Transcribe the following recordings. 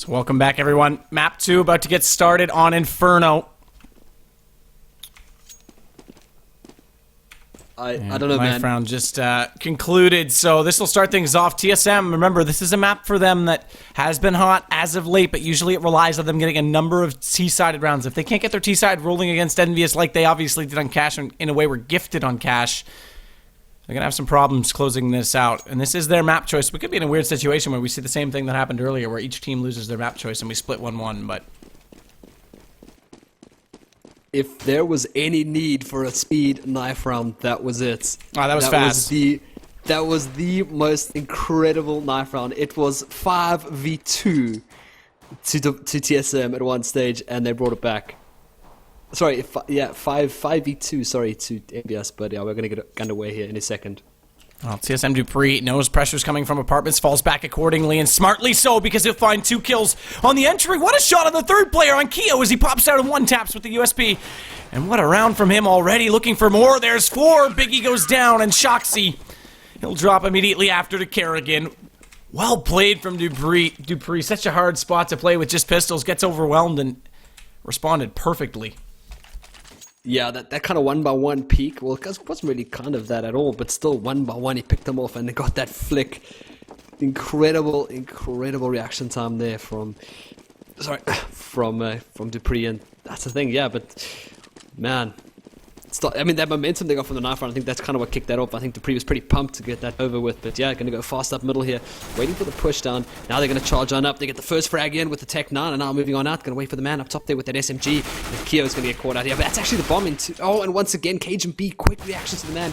So welcome back, everyone. Map 2 about to get started on Inferno. I don't know, man. Life round just concluded, so this will start things off. TSM, remember, this is a map for them that has been hot as of late, but usually it relies on them getting a number of T-sided rounds. If they can't get their T-side rolling against EnvyUs like they obviously did on Cash, and in a way were gifted on Cash, they're going to have some problems closing this out. And this is their map choice. We could be in a weird situation where we see the same thing that happened earlier, where each team loses their map choice and we split 1-1, but... If there was any need for a speed knife round, that was it. Oh, that was fast. That was the most incredible knife round. It was 5v2 to TSM at one stage, and they brought it back. Sorry, 5v2, sorry, to EnvyUs, but yeah, we're going to get underway here in a second. Well, TSM Dupree knows pressure's coming from apartments, falls back accordingly, and smartly so, because he'll find 2 kills on the entry. What a shot on the third player on Keo as he pops out and one-taps with the USP. And what a round from him already, looking for more. There's 4, Biggie goes down, and Shoxy, he'll drop immediately after to Kerrigan. Well played from Dupree, such a hard spot to play with just pistols, gets overwhelmed and responded perfectly. Yeah, that kind of 1-by-1 peek, well, it wasn't really kind of that at all, but still 1-by-1, he picked them off and they got that flick. Incredible reaction time there from Dupree, and that's the thing, yeah, but man, I mean, that momentum they got from the knife round, I think that's kind of what kicked that off. I think Dupree was pretty pumped to get that over with, but yeah, going to go fast up middle here, waiting for the push down. Now they're going to charge on up. They get the first frag in with the Tech 9, and now moving on out, going to wait for the man up top there with that SMG. And Keo's going to get caught out here, but that's actually the bomb into... Oh, and once again, Cajun B, quick reaction to the man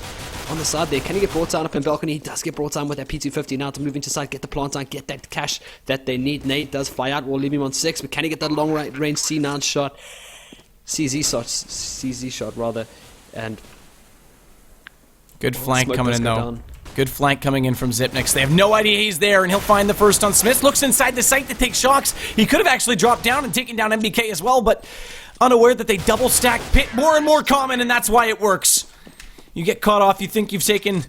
on the side there. Can he get brought down up in balcony? He does get brought down with that P250 now to move into side, get the plant down, get that cash that they need. Nate does fly out, we'll leave him on 6, but can he get that long range C9 shot? CZ shot, rather, and... Good flank coming in, though. Down. Good flank coming in from Zipnix. They have no idea he's there, and he'll find the first on Smith. Looks inside the site to take shocks. He could have actually dropped down and taken down MBK as well, but unaware that they double stack pit more and more common, and that's why it works. You get caught off, you think you've taken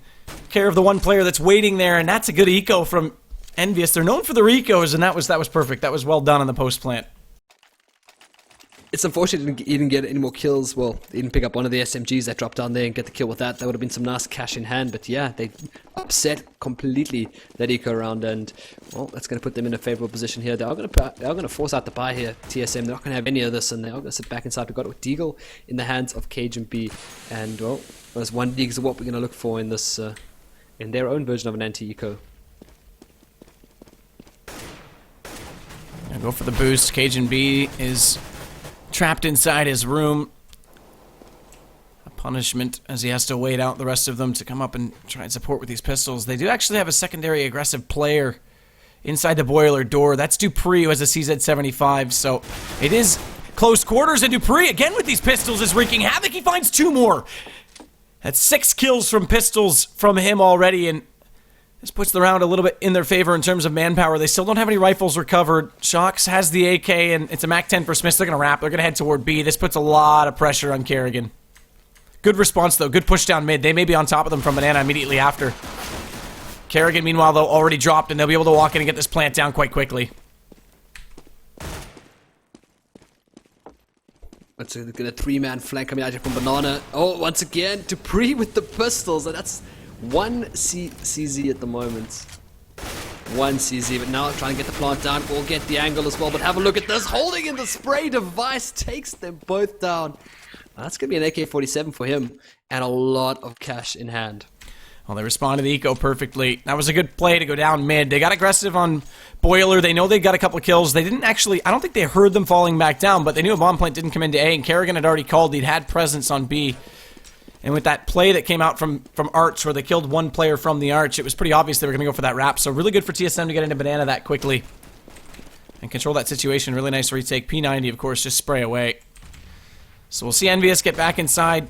care of the one player that's waiting there, and that's a good eco from EnvyUs. They're known for their ecos, and that was perfect. That was well done on the post plant. It's unfortunate he didn't get any more kills. Well, he didn't pick up one of the SMGs that dropped down there and get the kill with that. That would have been some nice cash in hand. But yeah, they upset completely that eco round, and well, that's going to put them in a favorable position here. They are going to force out the buy here. TSM, they're not going to have any of this, and they are going to sit back inside. We've got Deagle in the hands of Cajun B, and well, there's 1 Deagle what we're going to look for in this, in their own version of an anti-eco. Go for the boost. Cajun B is trapped inside his room. A punishment as he has to wait out the rest of them to come up and try and support with these pistols. They do actually have a secondary aggressive player inside the boiler door. That's Dupree, who has a CZ75, so it is close quarters, and Dupree, again with these pistols, is wreaking havoc. He finds 2 more. That's 6 kills from pistols from him already, and this puts the round a little bit in their favor in terms of manpower. They still don't have any rifles recovered. Shox has the AK, and it's a MAC-10 for Smith. They're going to wrap. They're going to head toward B. This puts a lot of pressure on Kerrigan. Good response, though. Good push down mid. They may be on top of them from Banana immediately after. Kerrigan, meanwhile, though, already dropped, and they'll be able to walk in and get this plant down quite quickly. It's a 3-man flank coming out here from Banana. Oh, once again, Dupree with the pistols. And that's one CZ at the moment. One CZ, but now trying to get the plant down. We'll get the angle as well, but have a look at this. Holding in the spray device takes them both down. That's going to be an AK-47 for him, and a lot of cash in hand. Well, they responded to the eco perfectly. That was a good play to go down mid. They got aggressive on Boiler. They know they got a couple of kills. They didn't actually, I don't think they heard them falling back down, but they knew a bomb plant didn't come into A, and Kerrigan had already called. He'd had presence on B. And with that play that came out from Arch, where they killed one player from the Arch, it was pretty obvious they were going to go for that wrap. So really good for TSM to get into Banana that quickly and control that situation. Really nice retake. P90, of course, just spray away. So we'll see EnvyUs get back inside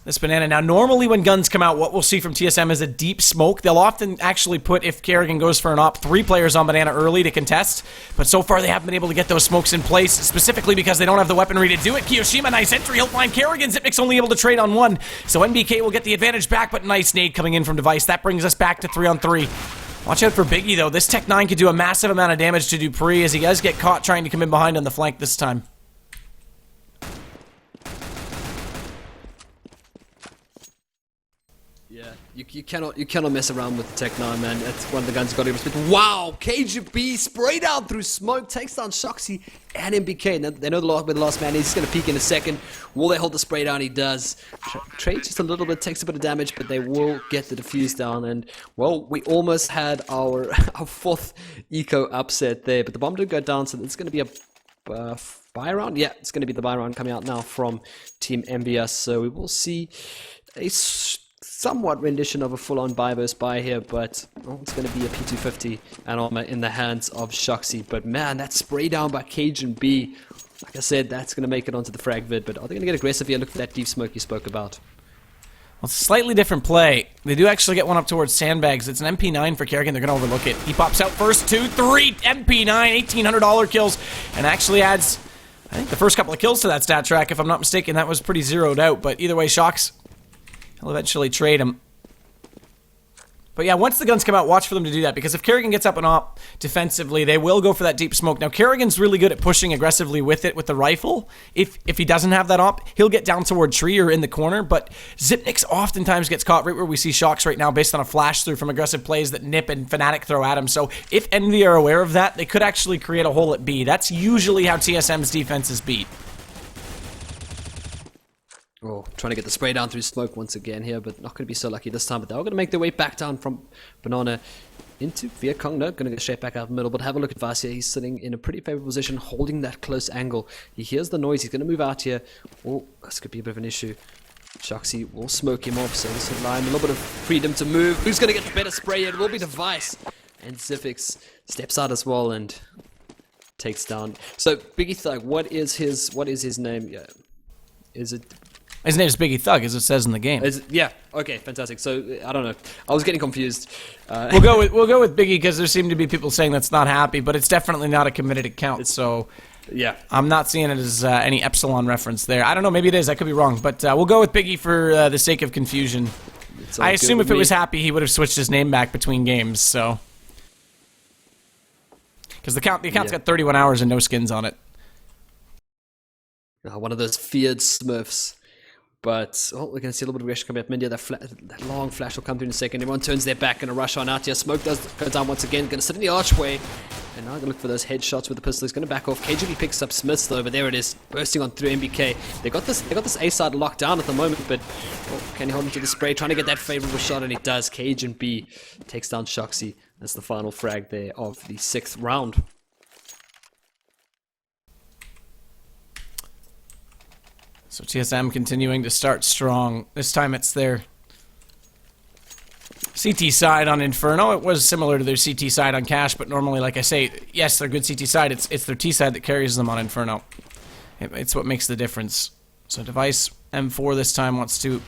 this Banana. Now, normally when guns come out, what we'll see from TSM is a deep smoke. They'll often actually put, if Kerrigan goes for an op, 3 players on Banana early to contest. But so far, they haven't been able to get those smokes in place, specifically because they don't have the weaponry to do it. Kiyoshima, nice entry. He'll find Kerrigan. Zipnik's only able to trade on 1. So NBK will get the advantage back, but nice nade coming in from Device. That brings us back to 3-on-3. Watch out for Biggie, though. This Tech 9 could do a massive amount of damage to Dupree as he does get caught trying to come in behind on the flank this time. Yeah, you cannot mess around with the Tech 9, man. That's one of the guns you got to respect. Wow, KGB sprayed out through smoke, takes down Shoxy and MBK. Now, they know where the last man is. He's going to peek in a second. Will they hold the spray down? He does. Trade just a little bit, takes a bit of damage, but they will get the defuse down. And, well, we almost had our 4th eco upset there, but the bomb did go down, so it's going to be a buy round. Yeah, it's going to be the buy round coming out now from Team EnvyUs. So we will see a somewhat rendition of a full-on buy versus buy here, but it's going to be a P250 and armor in the hands of Shoxy. But man, that spray down by Cajun B, like I said, that's going to make it onto the frag vid. But are they going to get aggressive here? Look for that deep smoke you spoke about. Well, it's a slightly different play. They do actually get one up towards Sandbags. It's an MP9 for Kerrigan. They're going to overlook it. He pops out first, 2, 3, MP9, $1,800 kills, and actually adds, I think, the first couple of kills to that stat track. If I'm not mistaken, that was pretty zeroed out. But either way, Shox, he'll eventually trade him. But yeah, once the guns come out, watch for them to do that, because if Kerrigan gets up and op defensively, they will go for that deep smoke. Now, Kerrigan's really good at pushing aggressively with it with the rifle. If he doesn't have that op, he'll get down toward tree or in the corner, but Zipnik's oftentimes gets caught right where we see Shox right now based on a flash through from aggressive plays that Nip and Fnatic throw at him. So if Envy are aware of that, they could actually create a hole at B. That's usually how TSM's defense is beat. Oh, trying to get the spray down through smoke once again here, but not going to be so lucky this time. But they're all going to make their way back down from Banana into Vietcong. No, going to get straight back out the middle. But have a look at Vasia. He's sitting in a pretty favorable position, holding that close angle. He hears the noise. He's going to move out here. Oh, this could be a bit of an issue. Shoxy will smoke him off, so this will allow him a little bit of freedom to move. Who's going to get the better spray here? It will be Device. And Zifix steps out as well and takes down. So, Biggie Thug, what is his name? Yeah. Is it... His name's Biggie Thug, as it says in the game. Yeah. Okay. Fantastic. So I don't know. I was getting confused. We'll go with Biggie because there seem to be people saying that's not happy, but it's definitely not a committed account. So yeah, I'm not seeing it as any Epsilon reference there. I don't know. Maybe it is. I could be wrong, but we'll go with Biggie for the sake of confusion. I assume if it was happy, he would have switched his name back between games. So because the account's got 31 hours and no skins on it. One of those feared Smurfs. But, we're going to see a little bit of aggression coming up. Mindia, that long flash will come through in a second. Everyone turns their back and a rush on out here. Smoke does go down once again. Going to sit in the archway. And now going to look for those headshots with the pistol. He's going to back off. KGB picks up Smiths though, but there it is. Bursting on through MBK. They got this A side locked down at the moment, but can he hold him to the spray? Trying to get that favorable shot, and he does. KGB takes down Shoxy. That's the final frag there of the 6th round. So TSM continuing to start strong. This time it's their CT side on Inferno. It was similar to their CT side on Cash, but normally, like I say, yes, they're good CT side. It's their T side that carries them on Inferno. It's what makes the difference. So Device M4 this time wants to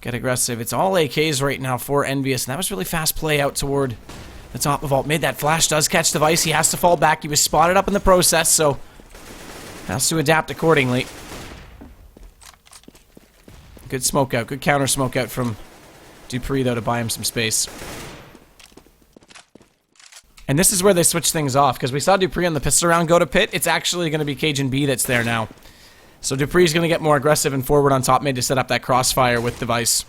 get aggressive. It's all AKs right now for EnvyUs, and that was really fast play out toward the top of alt mid. That flash does catch Device. He has to fall back. He was spotted up in the process, so has to adapt accordingly. Good smoke out. Good counter smoke out from Dupree, though, to buy him some space. And this is where they switch things off, because we saw Dupree on the pistol round go to pit. It's actually going to be Cajun B that's there now. So Dupree's going to get more aggressive and forward on top mid to set up that crossfire with Device.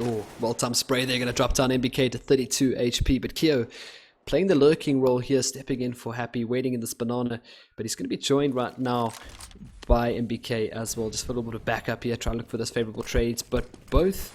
Oh, well-timed spray. They're going to drop down NBK to 32 HP. But Keo playing the lurking role here, stepping in for Happy, waiting in this banana. But he's going to be joined right now by NBK as well. Just for a little bit of backup here, try to look for those favorable trades. But both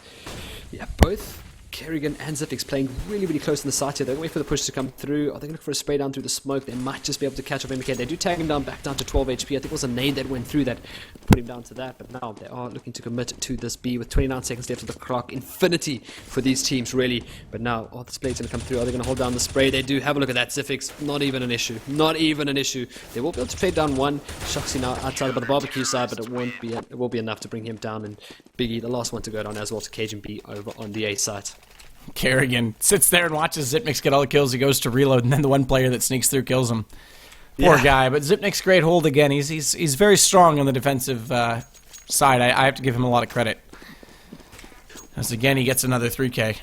Kerrigan and Zipix playing really, really close in the site here. They're going to wait for the push to come through. Are they going to look for a spray down through the smoke? They might just be able to catch up MK. They do tag him down, back down to 12 HP. I think it was a nade that went through that put him down to that. But now they are looking to commit to this B with 29 seconds left of the clock. Infinity for these teams, really. But now, the splay's going to come through. Are they going to hold down the spray? They do. Have a look at that, Zipix. Not even an issue. Not even an issue. They will be able to play down one. Shoxy now outside by the barbecue side, but it will be enough to bring him down. And Biggie, the last one to go down as well, to Cajun B over on the A side. Kerrigan sits there and watches Zipnix get all the kills. He goes to reload, and then the one player that sneaks through kills him. Poor guy, but Zipnix great hold again. He's very strong on the defensive side. I have to give him a lot of credit. As again, he gets another 3K.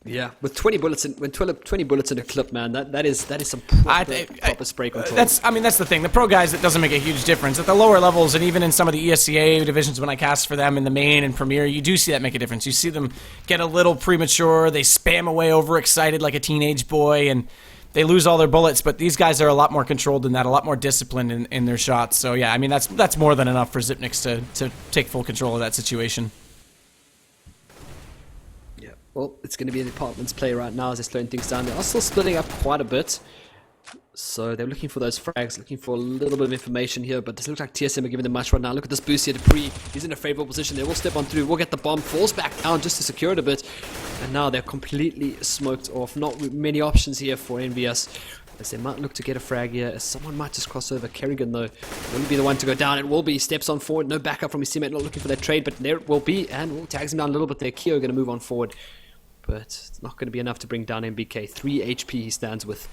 Yeah, with 20 bullets in 20 bullets in a clip, man. That is some proper spray control. That's the thing. The pro guys, it doesn't make a huge difference. At the lower levels, and even in some of the ESCA divisions, when I cast for them in the main and Premier, you do see that make a difference. You see them get a little premature. They spam away overexcited like a teenage boy, and they lose all their bullets. But these guys are a lot more controlled than that, a lot more disciplined in their shots. So yeah, I mean that's more than enough for Zipnix to take full control of that situation. Well, it's going to be the Department's play right now as they're slowing things down. They are still splitting up quite a bit. So they're looking for those frags, looking for a little bit of information here. But it looks like TSM are giving them much right now. Look at this boost here. Dupree, he's in a favorable position. They will step on through. We'll get the bomb. Falls back down just to secure it a bit. And now they're completely smoked off. Not many options here for EnvyUs, as they might look to get a frag here, as someone might just cross over. Kerrigan, though, will be the one to go down. It will be. Steps on forward. No backup from his teammate. Not looking for that trade, but there it will be. And tags him down a little bit there. Keo going to move on forward. But it's not going to be enough to bring down MBK. 3 HP he stands with.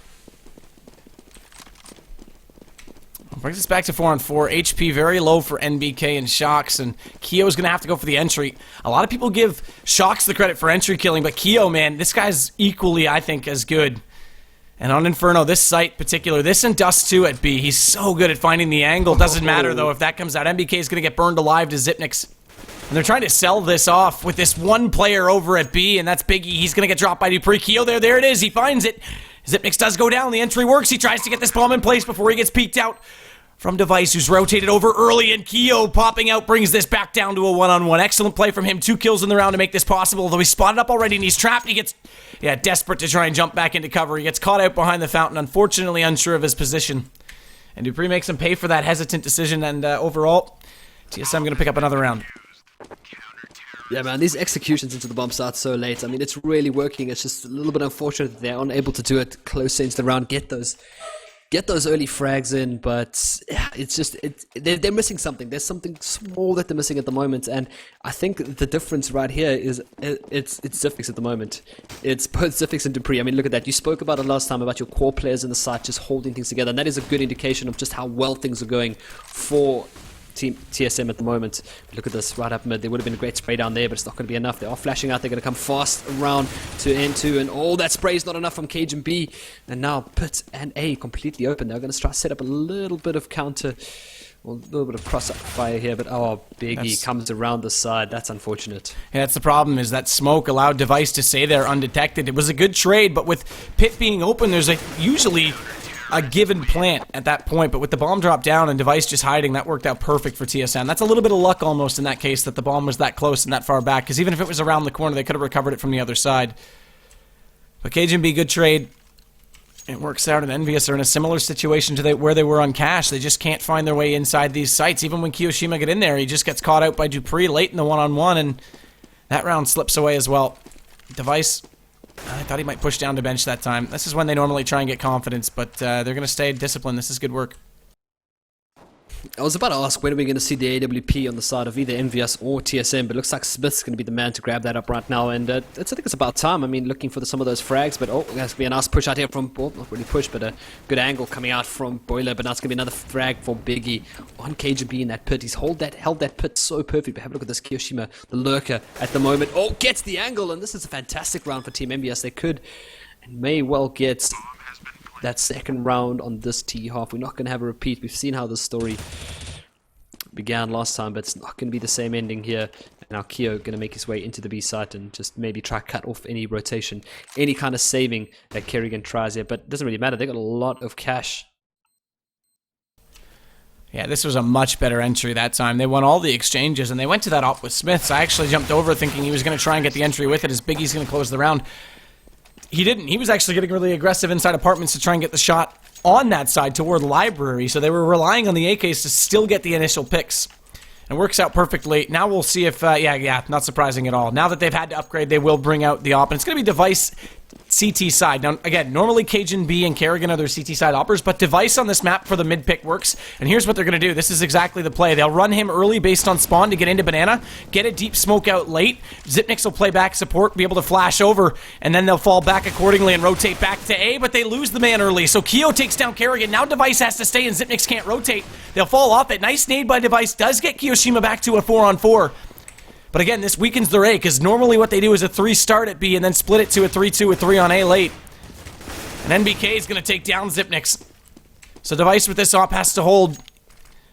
Brings us back to 4-on-4. HP very low for NBK and Shox, and Keo's going to have to go for the entry. A lot of people give Shox the credit for entry killing, but Keo, man, this guy's equally, I think, as good. And on Inferno, this site particular, this and Dust 2 at B, he's so good at finding the angle. Doesn't matter, though, if that comes out. MBK is going to get burned alive to Zipnix. And they're trying to sell this off with this one player over at B, and that's Biggie. He's going to get dropped by Dupree. Keo there it is. He finds it. Zipnix does go down. The entry works. He tries to get this bomb in place before he gets peeked out from Device, who's rotated over early, and Keo popping out brings this back down to a one-on-one. Excellent play from him. 2 kills in the round to make this possible, although he's spotted up already and he's trapped. He gets, desperate to try and jump back into cover. He gets caught out behind the fountain, unfortunately unsure of his position. And Dupree makes him pay for that hesitant decision, and overall, TSM going to pick up another round. Yeah, man, these executions into the bomb start so late. I mean, it's really working. It's just a little bit unfortunate that they're unable to do it close into the round, get those early frags in, but it's just they're missing something. There's something small that they're missing at the moment, and I think the difference right here is it's Zipix at the moment. It's both Zipix and Dupree. I mean, look at that. You spoke about it last time about your core players in the site just holding things together, and that is a good indication of just how well things are going for Team TSM at the moment. Look at this right up mid. There would have been a great spray down there, but it's not going to be enough. They are flashing out. They're going to come fast around to N2, and that spray is not enough from Cajun B. And now Pit and A completely open. They're going to try to set up a little bit of counter, or a little bit of crossfire here, but Biggie comes around the side. That's unfortunate. Yeah, that's the problem, is that smoke allowed Device to stay there undetected. It was a good trade, but with Pit being open, there's usually a given plant at that point, but with the bomb drop down and Device just hiding, that worked out perfect for TSM. That's a little bit of luck almost in that case, that the bomb was that close and that far back, because even if it was around the corner, they could have recovered it from the other side. But Cajun B, good trade. It works out, and EnvyUs are in a similar situation to where they were on Cash. They just can't find their way inside these sites. Even when Kiyoshima get in there, he just gets caught out by Dupree late in the one-on-one, and that round slips away as well. Device, I thought he might push down to bench that time. This is when they normally try and get confidence, but they're going to stay disciplined. This is good work. I was about to ask, when are we going to see the AWP on the side of either EnvyUs or TSM, but it looks like Smith's going to be the man to grab that up right now, and I think it's about time. I mean, looking for some of those frags, but there's going to be a nice push out here from, not really push, but a good angle coming out from Boiler, but now it's going to be another frag for Biggie on KGB in that pit. He's held that pit so perfect, but have a look at this Kiyoshima, the lurker at the moment. Gets the angle, and this is a fantastic round for Team EnvyUs. They could and may well get that second round on this T half. We're not going to have a repeat. We've seen how this story began last time, but it's not going to be the same ending here. And now Keo going to make his way into the B site and just maybe try cut off any rotation, any kind of saving that Kerrigan tries here. But it doesn't really matter. They got a lot of cash. Yeah, this was a much better entry that time. They won all the exchanges, and they went to that op with Smiths. I actually jumped over thinking he was going to try and get the entry with it as Biggie's going to close the round. He didn't. He was actually getting really aggressive inside apartments to try and get the shot on that side toward library, so they were relying on the AKs to still get the initial picks. It works out perfectly. Now we'll see if, not surprising at all. Now that they've had to upgrade, they will bring out the op, and it's going to be Device CT side. Now, again, normally Cajun B and Kerrigan are their CT side oppers, but Device on this map for the mid pick works, and here's what they're going to do. This is exactly the play. They'll run him early based on spawn to get into Banana, get a deep smoke out late. Zipnix will play back support, be able to flash over, and then they'll fall back accordingly and rotate back to A, but they lose the man early, so Keo takes down Kerrigan. Now Device has to stay, and Zipnix can't rotate. They'll fall off it. Nice nade by Device. Does get Kiyoshima back to a 4-on-4. But again, this weakens their A, because normally what they do is a 3 start at B and then split it to a 3-2 with 3 on A late. And NBK is going to take down Zipnix. So Device with this op has to hold.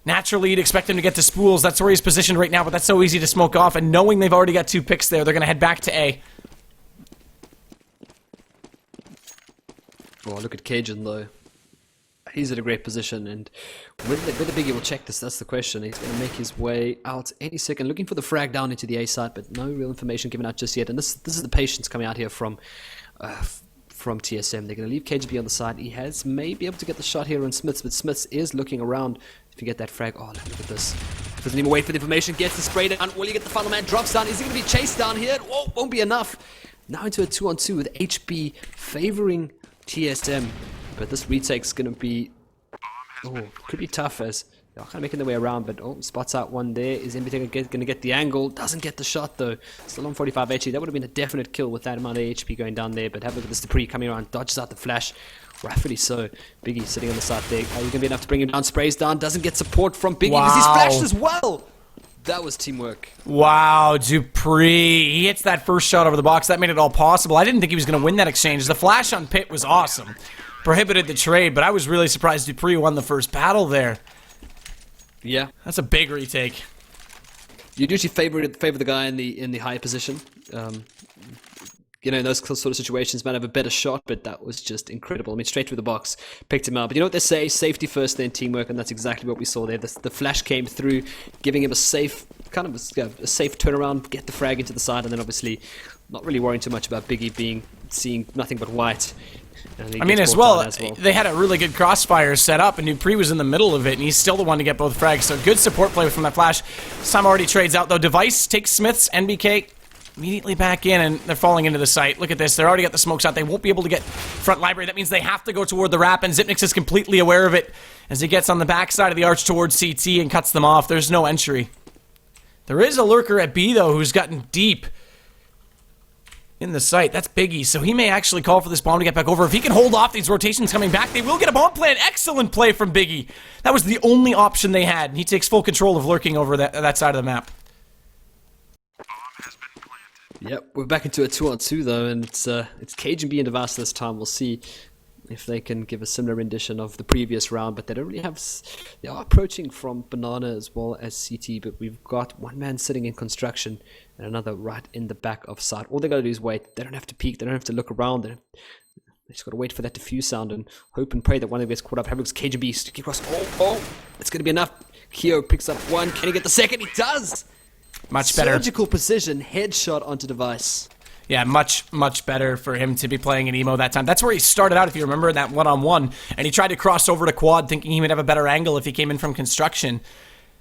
Naturally, you'd expect him to get to spools. That's where he's positioned right now, but that's so easy to smoke off. And knowing they've already got 2 picks there, they're going to head back to A. Oh, look at Cajun, though. He's in a great position, and whether Biggie will check this, that's the question. He's going to make his way out any second, looking for the frag down into the A site, but no real information given out just yet. And this is the patience coming out here from TSM. They're going to leave KGB on the side. He may be able to get the shot here on Smiths, but Smiths is looking around to get that frag. Oh, look at this. Doesn't even wait for the information, gets the spray down. Will you get the final man? Drops down. Is he going to be chased down here? Oh, won't be enough. Now into a 2-on-2 with HB favoring TSM. But this retake's going to be, could be tough as they're kind of making their way around, but spots out one there. Is NBK going to get the angle? Doesn't get the shot though. Still on 45 HP. That would have been a definite kill with that amount of HP going down there, but have a look at this Dupree coming around, dodges out the flash. Rightfully so. Biggie sitting on the side there. Are you going to be enough to bring him down? Sprays down, doesn't get support from Biggie because he's flashed as well. That was teamwork. Wow, Dupree. He hits that first shot over the box. That made it all possible. I didn't think he was going to win that exchange. The flash on Pitt was awesome. Prohibited the trade, but I was really surprised Dupree won the first battle there. Yeah. That's a big retake. You'd usually favor the guy in the high position. In those sort of situations, might have a better shot, but that was just incredible. I mean, straight through the box, picked him up. But you know what they say? Safety first, then teamwork, and that's exactly what we saw there. The flash came through, giving him a safe turnaround, get the frag into the side, and then obviously not really worrying too much about Biggie seeing nothing but white. I mean, as well, they had a really good crossfire set up, and Dupree was in the middle of it, and he's still the one to get both frags. So good support play from that flash. Sam already trades out, though. Device takes Smith's, NBK immediately back in, and they're falling into the site. Look at this. They're already got the smoke shot. They won't be able to get front library. That means they have to go toward the wrap, and Zipnix is completely aware of it as he gets on the backside of the arch towards CT and cuts them off. There's no entry. There is a lurker at B, though, who's gotten deep in the site. That's Biggie, so he may actually call for this bomb to get back over. If he can hold off these rotations coming back, they will get a bomb plant. Excellent play from Biggie. That was the only option they had, and he takes full control of lurking over that side of the map. Yep, we're back into a 2-on-2 though, and it's Cajun B and Device this time. We'll see if they can give a similar rendition of the previous round, but they don't really have. They are approaching from Banana as well as CT, but we've got one man sitting in construction and another right in the back of site. All they got to do is wait. They don't have to peek. They don't have to look around. They just got to wait for that diffuse sound and hope and pray that one of them gets caught up. Have a look, Cajun B sticking across. It's going to be enough. Keo picks up one. Can he get the second? He does. Much better. Surgical precision, headshot onto Device. Yeah, much better for him to be playing an emo that time. That's where he started out, if you remember, in that one-on-one. And he tried to cross over to quad, thinking he would have a better angle if he came in from construction.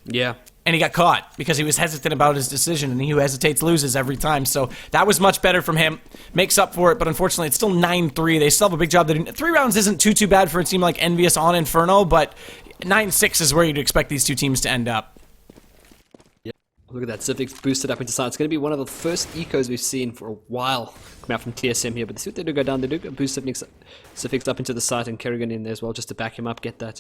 Yeah. And he got caught because he was hesitant about his decision, and he who hesitates loses every time. So that was much better from him. Makes up for it, but unfortunately it's still 9-3. They still have a big job. 3 rounds isn't too bad for a team like EnvyUs on Inferno, but 9-6 is where you'd expect these two teams to end up. Look at that, Civics boosted up into side. It's going to be one of the first ecos we've seen for a while coming out from TSM here. But they see what they do go down. They do boost Civics up into the side and Kerrigan in there as well just to back him up, get a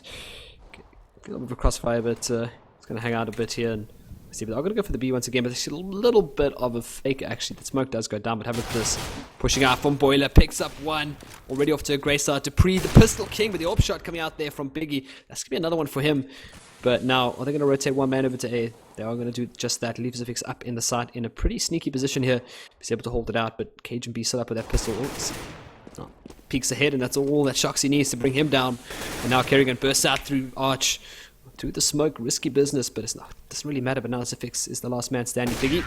little bit of crossfire, but it's going to hang out a bit here. And See, but I'm going to go for the B once again, but there's a little bit of a fake, actually. The smoke does go down, but have a look at this. Pushing out from Boiler, picks up one. Already off to a great start. Dupree, the Pistol King, with the AWP shot coming out there from Biggie. That's going to be another one for him. But now, are they going to rotate one man over to A? They are going to do just that. Leaves the fix up in the side in a pretty sneaky position here. He's able to hold it out, but Cage and B still up with that pistol. Oh, peeks ahead, and that's all that Shoxy needs to bring him down. And now Kerrigan bursts out through Arch. To the smoke, risky business, but it's not. Doesn't really matter. But now Fix is the last man standing. Biggie,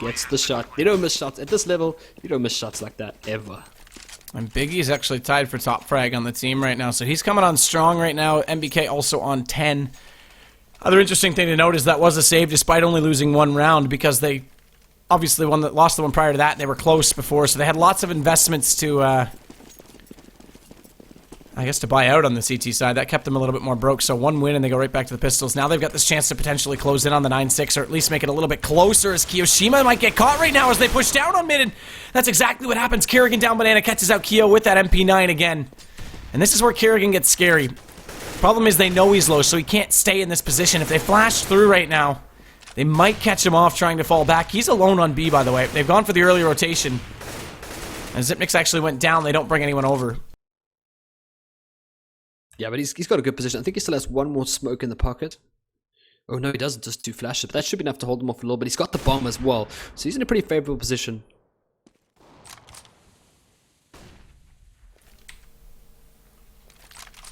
gets the shot. You don't miss shots at this level. You don't miss shots like that ever. And Biggie's actually tied for top frag on the team right now, so he's coming on strong right now. MBK also on 10. Other interesting thing to note is that was a save despite only losing one round, because they obviously lost the one prior to that, and they were close before, so they had lots of investments to I guess to buy out on the CT side. That kept them a little bit more broke, so one win and they go right back to the Pistols. Now they've got this chance to potentially close in on the 9-6, or at least make it a little bit closer, as Kiyoshima might get caught right now as they push down on mid, and that's exactly what happens. Kerrigan down banana, catches out Kyo with that MP9 again. And this is where Kerrigan gets scary. Problem is they know he's low, so he can't stay in this position. If they flash through right now, they might catch him off trying to fall back. He's alone on B, by the way. They've gone for the early rotation. And Zipnix actually went down. They don't bring anyone over. Yeah, but he's got a good position. I think he still has one more smoke in the pocket. Oh, no, he doesn't. Just 2 flashes. But that should be enough to hold him off a little bit. He's got the bomb as well. So he's in a pretty favorable position.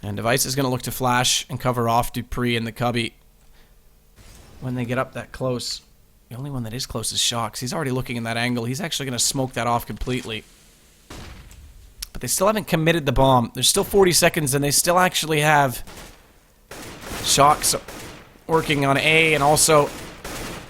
And Device is going to look to flash and cover off Dupree and the Cubby when they get up that close. The only one that is close is Shox. He's already looking in that angle. He's actually going to smoke that off completely. But they still haven't committed the bomb. There's still 40 seconds, and they still actually have Shox working on A, and also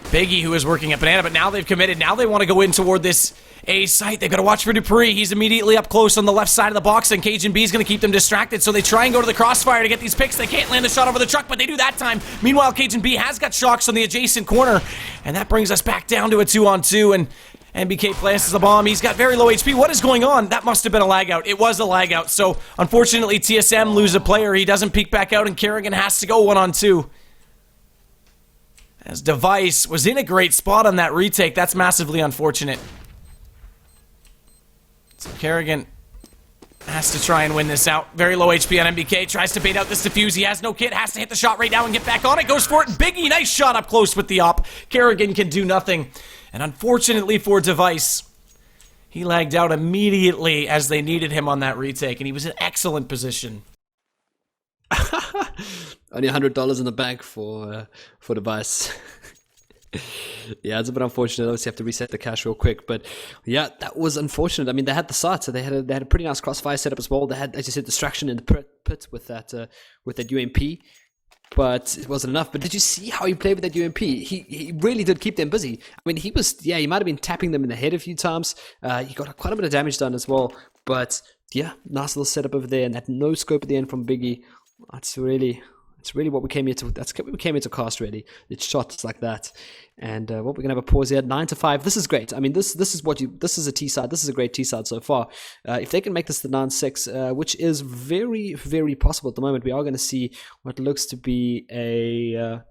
Biggie, who is working at Banana. But now they've committed. Now they want to go in toward this A site. They've got to watch for Dupree. He's immediately up close on the left side of the box, and Cajun B is going to keep them distracted, so they try and go to the crossfire to get these picks. They can't land the shot over the truck, but they do that time. Meanwhile, Cajun B has got Shox on the adjacent corner, and that brings us back down to a 2-on-2, and MBK places the bomb. He's got very low HP. What is going on? That must have been a lag out. It was a lag out. So, unfortunately, TSM lose a player. He doesn't peek back out, and Kerrigan has to go 1-on-2. As Device was in a great spot on that retake. That's massively unfortunate. So, Kerrigan has to try and win this out. Very low HP on MBK. Tries to bait out this defuse. He has no kit. Has to hit the shot right now and get back on it. Goes for it. Biggie, nice shot up close with the op. Kerrigan can do nothing. And unfortunately for Device, he lagged out immediately as they needed him on that retake, and he was in excellent position. Only $100 in the bank for Device. Yeah, it's a bit unfortunate. Obviously, have to reset the cash real quick. But yeah, that was unfortunate. I mean, they had the site, so they had a pretty nice crossfire setup as well. They had, as you said, distraction in the pit with that UMP. But it wasn't enough. But did you see how he played with that UMP? He really did keep them busy. I mean, he might have been tapping them in the head a few times. He got quite a bit of damage done as well. But yeah, nice little setup over there, and that no scope at the end from Biggie. It's really what we came here to. That's what we came here to cast. Really, it's shots like that. And what we're gonna have a pause here. 9-5. This is great. I mean, this is a T side. This is a great T side so far. If they can make this the 9-6, which is very, very possible at the moment, we are going to see what looks to be a.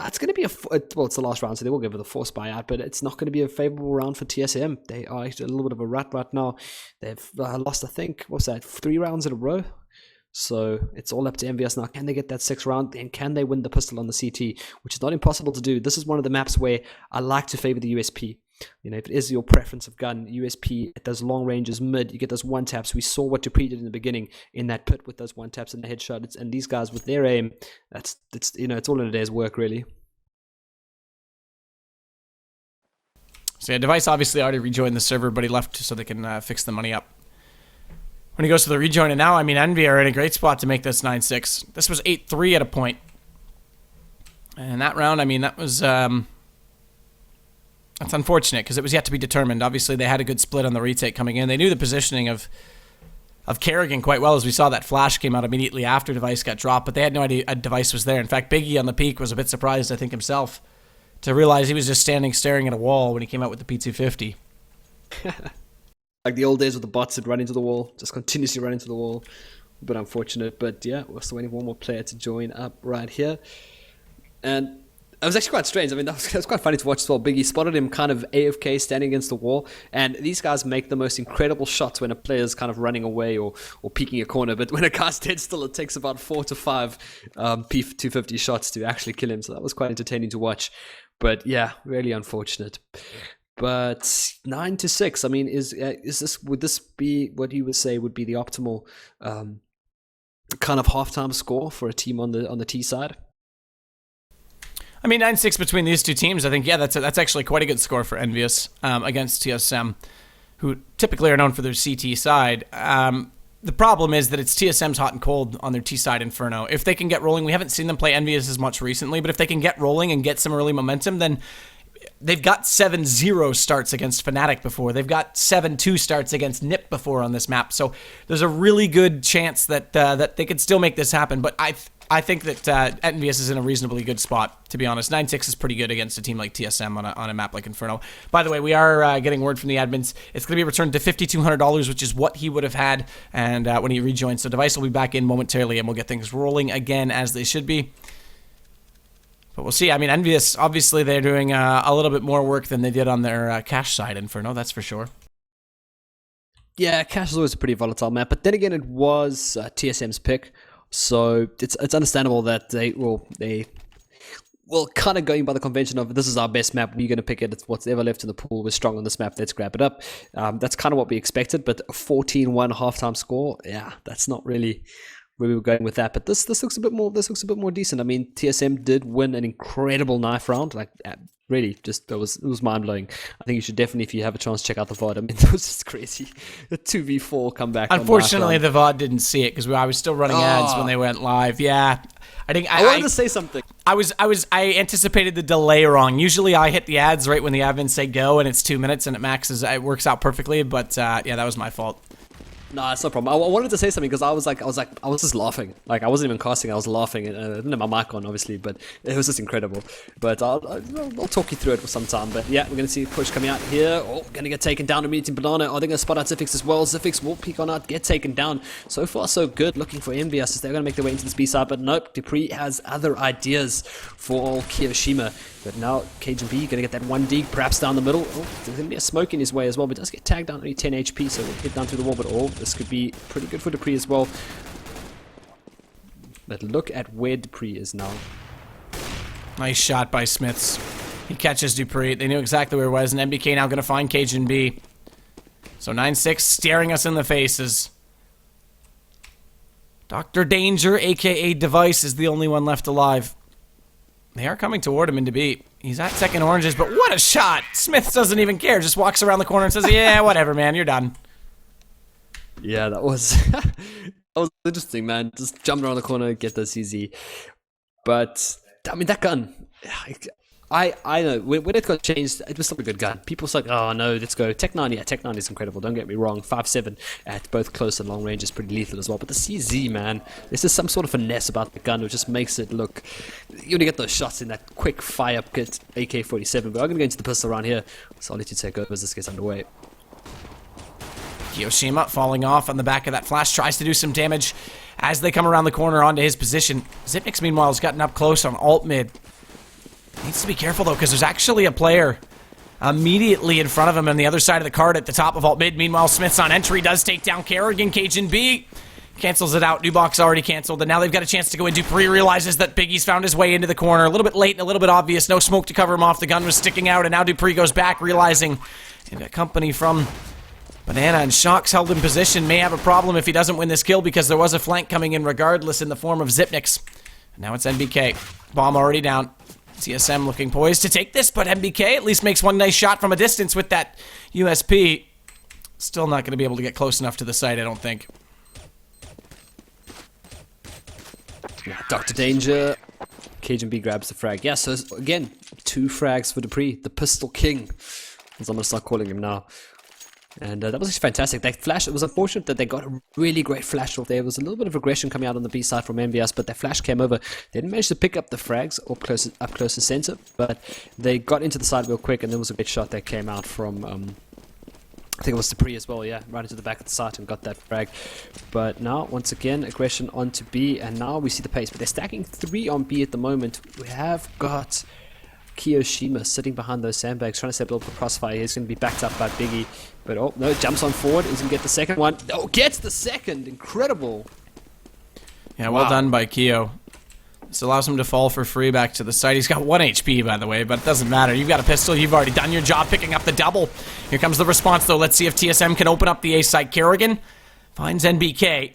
It's going to be well, it's the last round, so they will give it a force buyout, but it's not going to be a favorable round for TSM. They are a little bit of a rut right now. They've lost, I think, 3 rounds in a row. So it's all up to EnvyUs now. Can they get that 6th round? And can they win the pistol on the CT? Which is not impossible to do. This is one of the maps where I like to favor the USP. You know, if it is your preference of gun, USP at those long ranges, mid, you get those one taps. We saw what Dupree did in the beginning in that pit with those one taps and the headshot. And these guys with their aim, it's all in a day's work, really. So yeah, Device obviously already rejoined the server, but he left so they can fix the money up when he goes to the rejoin. And now, I mean, Envy are in a great spot to make this 9-6. This was 8-3 at a point. And that round, I mean, that was that's unfortunate because it was yet to be determined. Obviously, they had a good split on the retake coming in. They knew the positioning of Kerrigan quite well, as we saw that flash came out immediately after Device got dropped, but they had no idea a Device was there. In fact, Biggie on the peak was a bit surprised, I think, himself, to realize he was just standing staring at a wall when he came out with the P250. Like the old days with the bots that run into the wall, just continuously run into the wall. But unfortunate. But yeah, we're still waiting for one more player to join up right here. And It was actually quite strange. I mean, that was quite funny to watch as well. Biggie spotted him kind of AFK standing against the wall, and these guys make the most incredible shots when a player's kind of running away or peeking a corner, but when a guy's dead still, it takes about 4 to 5 P250 shots to actually kill him, so that was quite entertaining to watch. But yeah, really unfortunate. But 9-6, I mean, would this be what you would say would be the optimal kind of halftime score for a team on the T side? I mean, 9-6 between these two teams, I think, yeah, that's actually quite a good score for EnvyUs against TSM, who typically are known for their CT side. The problem is that it's TSM's hot and cold on their T side Inferno. If they can get rolling, we haven't seen them play EnvyUs as much recently, but if they can get rolling and get some early momentum, then they've got 7-0 starts against Fnatic before. They've got 7-2 starts against NIP before on this map. So there's a really good chance that that they could still make this happen. But I think that EnvyUs is in a reasonably good spot, to be honest. 9-6 is pretty good against a team like TSM on a map like Inferno. By the way, we are getting word from the admins. It's going to be returned to $5,200, which is what he would have had and when he rejoins. So Device will be back in momentarily, and we'll get things rolling again as they should be. But we'll see. I mean, EnvyUs, obviously, they're doing a little bit more work than they did on their cash side Inferno, that's for sure. Yeah, cash is always a pretty volatile map, but then again, it was TSM's pick. So it's understandable that they kind of going by the convention of this is our best map, we're going to pick it, it's what's ever left in the pool, we're strong on this map, let's grab it up. That's kind of what we expected, but a 14-1 halftime score, yeah, that's not really where we were going with that. But this looks a bit more decent. I mean, TSM did win an incredible knife round, like really, just it was mind blowing. I think you should definitely, if you have a chance, check out the VOD. I mean, it was just crazy. The 2v4 comeback. Unfortunately, the VOD didn't see it because I was still running ads when they went live. Yeah, I wanted to say something. I anticipated the delay wrong. Usually, I hit the ads right when the admins say go, and it's 2 minutes, and it works out perfectly. But yeah, that was my fault. No, it's no problem. I wanted to say something because I was just laughing. Like, I wasn't even casting, I was laughing. I didn't have my mic on, obviously, but it was just incredible. But I'll talk you through it for some time. But yeah, we're going to see a push coming out here. Oh, going to get taken down immediately. Banana, are they going to spot out Zifix as well? Zifix will peek on out, get taken down. So far, so good. Looking for EnvyUs as they're going to make their way into the B side. But nope, dupreeh has other ideas for all Kiyoshima. But now, Cajun B going to get that 1D, perhaps down the middle. Oh, there's going to be a smoke in his way as well, but does get tagged down, only 10 HP, so we'll get down through the wall. But oh, this could be pretty good for dupreeh as well. But look at where dupreeh is now. Nice shot by Smiths. He catches dupreeh. They knew exactly where it was, and MBK now going to find Cajun B. So 9-6 staring us in the faces. Dr. Danger, aka Device, is the only one left alive. They are coming toward him into B. He's at second oranges, but what a shot! Smith doesn't even care, just walks around the corner and says, yeah, whatever, man, you're done. Yeah, that was that was interesting, man. Just jumping around the corner, get this easy. But, I mean, that gun, I know, when it got changed, it was still a good gun. People was like, oh no, let's go. Tech 9, yeah, Tech 9 is incredible, don't get me wrong. 5.7 at both close and long range is pretty lethal as well. But the CZ, man, there's just some sort of finesse about the gun which just makes it look, you only get those shots in that quick fire kit AK-47. But I'm going to go into the pistol around here, so I'll let you take over as this gets underway. Kiyoshima falling off on the back of that flash, tries to do some damage as they come around the corner onto his position. Zipnix, meanwhile, has gotten up close on alt mid. Needs to be careful, though, because there's actually a player immediately in front of him on the other side of the card at the top of alt mid. Meanwhile, Smith's on entry, does take down Kerrigan. Cajun B cancels it out. New box already canceled, and now they've got a chance to go in. dupreeh realizes that Biggie's found his way into the corner. A little bit late and a little bit obvious. No smoke to cover him off. The gun was sticking out, and now dupreeh goes back, realizing they've got company from Banana, and Shock's held in position. May have a problem if he doesn't win this kill because there was a flank coming in regardless in the form of Zipnix. And now it's NBK. Bomb already down. TSM looking poised to take this, but MBK at least makes one nice shot from a distance with that USP. Still not going to be able to get close enough to the site, I don't think. Yeah, Dr. Danger. Cajun B grabs the frag. Yeah, so again, 2 frags for dupreeh, the Pistol King, as I'm going to start calling him now. And that was just fantastic. That flash, it was unfortunate that they got a really great flash off there. There was a little bit of aggression coming out on the B side from EnvyUs, but that flash came over. They didn't manage to pick up the frags up close and center, but they got into the side real quick, and there was a great shot that came out from, I think it was dupreeh as well, yeah, right into the back of the site and got that frag. But now, once again, aggression onto B, and now we see the pace. But they're stacking 3 on B at the moment. We have got Kiyoshima sitting behind those sandbags, trying to set up a crossfire. He's going to be backed up by Biggie. But, oh, no, jumps on forward. He's going to get the second one. Oh, gets the second. Incredible. Yeah, well done by Keo. This allows him to fall for free back to the side. He's got 1 HP, by the way, but it doesn't matter. You've got a pistol. You've already done your job picking up the double. Here comes the response, though. Let's see if TSM can open up the A side. Kerrigan finds NBK.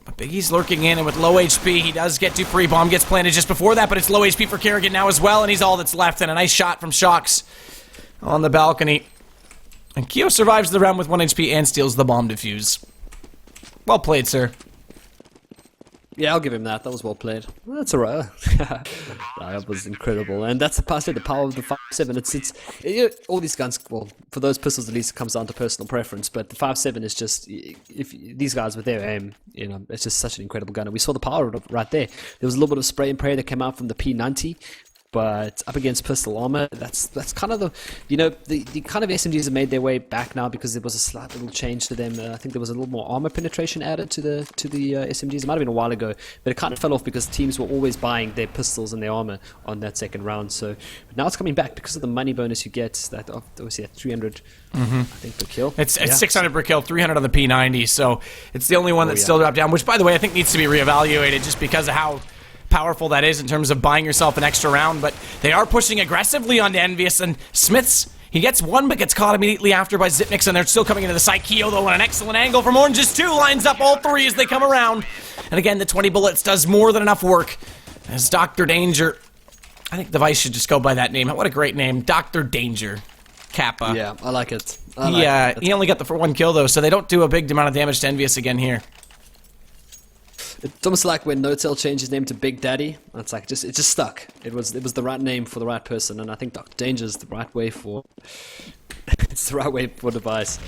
But Biggie's lurking in, and with low HP, he does get Dupree. Bomb gets planted just before that, but it's low HP for Kerrigan now as well, and he's all that's left. And a nice shot from Shox on the balcony. And Keo survives the round with 1 HP and steals the bomb defuse. Well played, sir. Yeah, I'll give him that. That was well played. That's alright. That was incredible, and that's the power of the 5.7. It's you know, all these guns. Well, for those pistols, at least it comes down to personal preference. But the 5.7 is just, if these guys with their aim, you know, it's just such an incredible gun. And we saw the power of it right there. There was a little bit of spray and pray that came out from the P90. But up against pistol armor, that's kind of the, you know, the kind of SMGs have made their way back now because there was a slight little change to them. I think there was a little more armor penetration added to the SMGs. It might have been a while ago, but it kind of fell off because teams were always buying their pistols and their armor on that second round. So now it's coming back because of the money bonus you get. That obviously at 300, I think per kill. It's 600 per kill, 300 on the P90. So it's the only one that's still dropped down, which by the way I think needs to be reevaluated just because of how powerful that is in terms of buying yourself an extra round. But they are pushing aggressively onto EnvyUs, and Smiths, he gets one but gets caught immediately after by Zipnix, and they're still coming into the side. Keo though on an excellent angle from Orange's 2 lines up all 3 as they come around, and again the 20 bullets does more than enough work as Dr. Danger, I think the Vice should just go by that name. What a great name, Dr. Danger Kappa. Yeah, I like it. He only got the 1 kill though, so they don't do a big amount of damage to EnvyUs again here. It's almost like when No-Tail changed his name to Big Daddy. It's like it just stuck. It was the right name for the right person, and I think Dr. Danger is the right way for it's the right way for Device.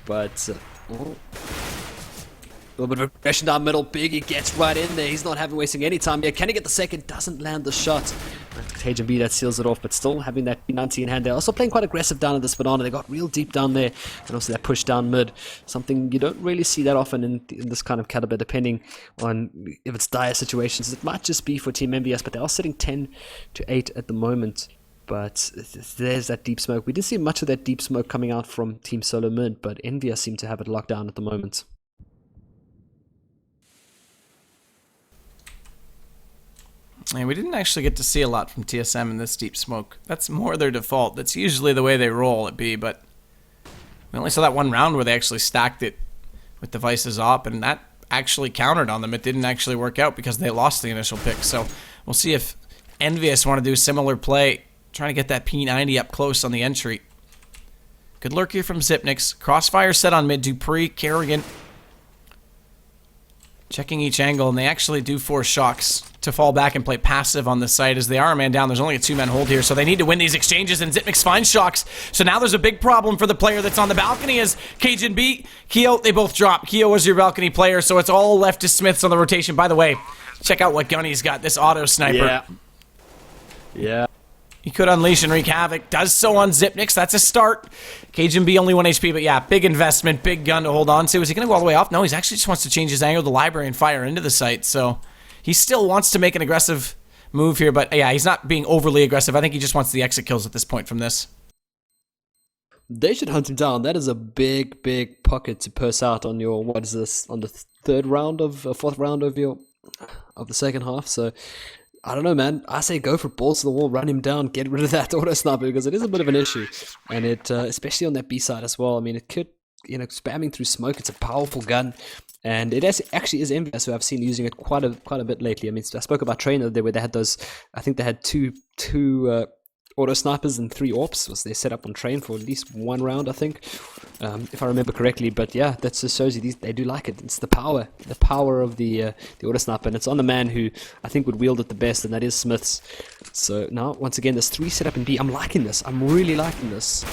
But a little bit of aggression down middle. Biggie gets right in there. He's not wasting any time here. Can he get the second? Doesn't land the shot. Cajun B that seals it off, but still having that P90 in hand. They're also playing quite aggressive down at this banana. They got real deep down there, and also that push down mid. Something you don't really see that often in this kind of caliber, depending on if it's dire situations. It might just be for Team EnvyUs, but they are sitting 10-8 at the moment. But there's that deep smoke. We didn't see much of that deep smoke coming out from Team SoloMid, but EnvyUs seem to have it locked down at the moment. And we didn't actually get to see a lot from TSM in this deep smoke. That's more their default. That's usually the way they roll at B, but we only saw that 1 round where they actually stacked it with devices op, and that actually countered on them. It didn't actually work out because they lost the initial pick. So we'll see if EnvyUs want to do a similar play, trying to get that P90 up close on the entry. Good lurk here from Zipnix. Crossfire set on mid. Dupree, Kerrigan checking each angle, and they actually do force Shox to fall back and play passive on the site as they are a man down. There's only a 2-man hold here, so they need to win these exchanges, and Zipnix finds Shox. So now there's a big problem for the player that's on the balcony as Cajun B, Keo, they both drop. Keo was your balcony player, so it's all left to Smiths on the rotation. By the way, check out what gun he's got, this auto sniper. Yeah. He could unleash and wreak havoc. Does so on Zipnix. That's a start. Cajun B only 1 HP, but yeah, big investment, big gun to hold on to. Is he going to go all the way off? No, he actually just wants to change his angle to the library and fire into the site. So he still wants to make an aggressive move here, but yeah, he's not being overly aggressive. I think he just wants the exit kills at this point from this. They should hunt him down. That is a big, big pocket to purse out on your, what is this, on the fourth round of the second half. So I don't know, man. I say go for balls to the wall, run him down, get rid of that auto sniper because it is a bit of an issue, and it especially on that B side as well. I mean, it could, you know, spamming through smoke. It's a powerful gun, and it actually is EnvyUs who I've seen using it quite a bit lately. I mean, I spoke about Trainer there where they had those. I think they had two auto snipers and 3 AWPs was their setup on Train for at least 1 round, I think, if I remember correctly. But yeah, that just shows you they do like it. It's the power of the auto sniper, and it's on the man who I think would wield it the best, and that is Smiths. So now once again, there's 3 set up in B. I'm liking this. I'm really liking this.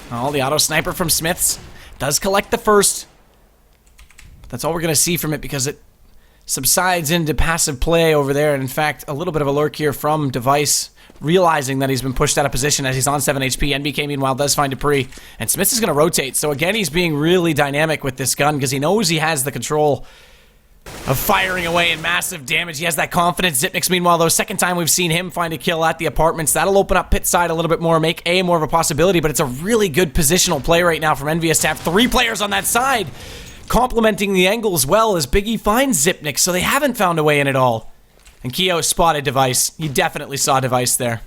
Oh, the auto sniper from Smiths does collect the first. But that's all we're gonna see from it because it subsides into passive play over there. And in fact, a little bit of a lurk here from Device, realizing that he's been pushed out of position as he's on 7 HP. NBK, meanwhile, does find Dupree. And Smiths is going to rotate. So again, he's being really dynamic with this gun because he knows he has the control of firing away and massive damage. He has that confidence. Zipnik's, meanwhile, though, second time we've seen him find a kill at the apartments. That'll open up pit side a little bit more, make A more of a possibility, but it's a really good positional play right now from EnvyUs to have 3 players on that side, complementing the angles well as Biggie finds Zipnik, so they haven't found a way in at all. And Keo spotted Device. He definitely saw Device there.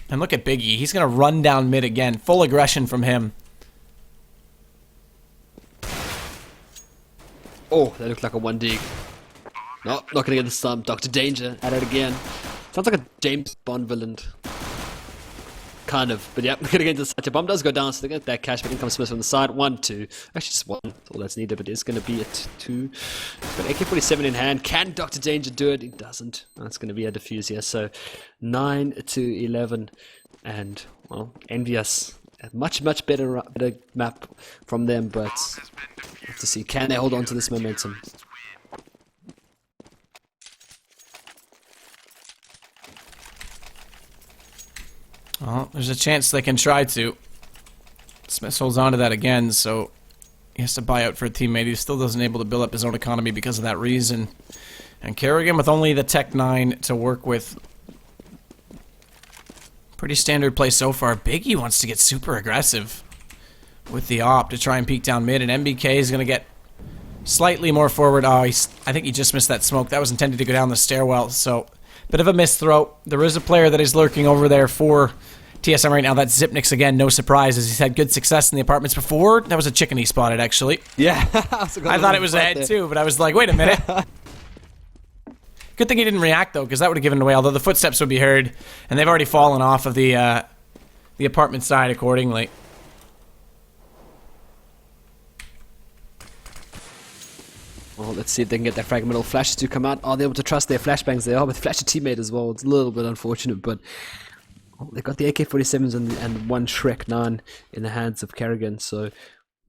And look at Biggie. He's going to run down mid again. Full aggression from him. Oh, that looked like a 1D. No, not gonna get the sum. Dr. Danger at it again. Sounds like a James Bond villain. Kind of, but yeah, we're gonna get into such a bomb. Does go down, so they get that cash, but in comes Smith from the side. 1, 2. Actually, just 1. That's all that's needed, but it's gonna be a 2. He's got AK-47 in hand. Can Dr. Danger do it? He doesn't. That's gonna be a defuse here. So 9 to 11, and well, EnvyUs. Much better map from them, but have to see, can they hold on to this momentum? Well, there's a chance they can try to. Smith holds on to that again, so he has to buy out for a teammate. He still doesn't able to build up his own economy because of that reason. And Kerrigan with only the Tech 9 to work with. Pretty standard play so far. Biggie wants to get super aggressive with the op to try and peek down mid, and MBK is going to get slightly more forward. Oh, I think he just missed that smoke. That was intended to go down the stairwell, so bit of a missed throw. There is a player that is lurking over there for TSM right now. That's Zipnik's again. No surprise, as he's had good success in the apartments before. That was a chicken he spotted, actually. Yeah. I thought it was a head too, but I was like, wait a minute. Good thing he didn't react, though, because that would have given it away, although the footsteps would be heard, and they've already fallen off of the apartment side accordingly. Well, let's see if they can get their fragmental flashes to come out. Are they able to trust their flashbangs? They are with flash a teammate as well. It's a little bit unfortunate, but they got the AK-47s and 1 Shrek 9 in the hands of Kerrigan, so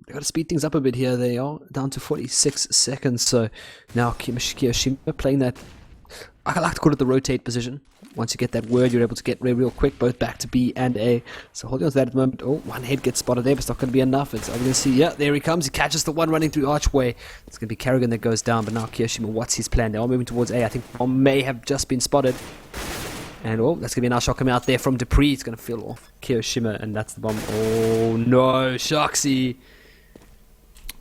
they got to speed things up a bit here. They are down to 46 seconds, so now Kiyoshima playing that, I like to call it the rotate position. Once you get that word, you're able to get real quick, both back to B and A. So holding on to that at the moment. Oh, 1 head gets spotted there, but it's not going to be enough. Are we going to see? Yeah, there he comes. He catches the one running through Archway. It's going to be Kerrigan that goes down, but now Kiyoshima, what's his plan? They are moving towards A. I think bomb may have just been spotted. And oh, that's going to be a nice shot coming out there from Dupree. It's going to fill off Kiyoshima, and that's the bomb. Oh no, Shoxy.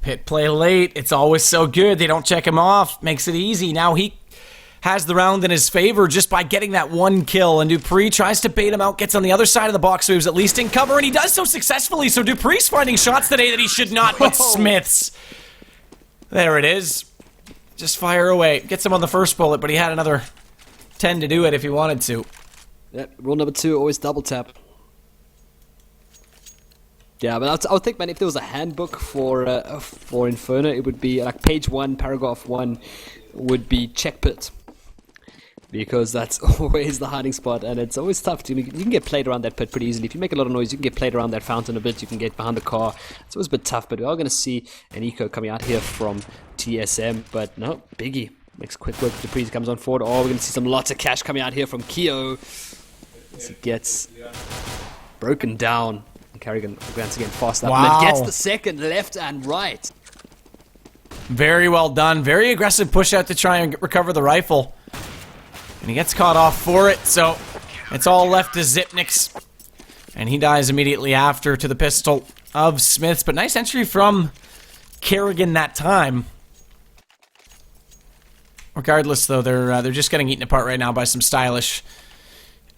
Pit play late. It's always so good. They don't check him off. Makes it easy. Now he has the round in his favor just by getting that 1 kill. And Dupree tries to bait him out, gets on the other side of the box, so he was at least in cover, and he does so successfully. So Dupree's finding shots today that he should not, but Smith's. There it is. Just fire away. Gets him on the first bullet, but he had another 10 to do it if he wanted to. Yep, rule number 2, always double tap. Yeah, but I would think, man, if there was a handbook for Inferno, it would be like page 1, paragraph 1 would be check pit. Because that's always the hiding spot, and it's always tough to. You can get played around that pit pretty easily. If you make a lot of noise, you can get played around that fountain a bit. You can get behind the car. It's always a bit tough, but we are going to see an eco coming out here from TSM. But no, Biggie makes quick work. Dupree comes on forward. Oh, we're going to see some lots of cash coming out here from Keo as he gets broken down. And Kerrigan once again fast up, wow. And then gets the second left and right. Very well done. Very aggressive push out to try and recover the rifle. And he gets caught off for it, so it's all left to Zipnik's. And he dies immediately after to the pistol of Smith's. But nice entry from Kerrigan that time. Regardless, though, they're just getting eaten apart right now by some stylish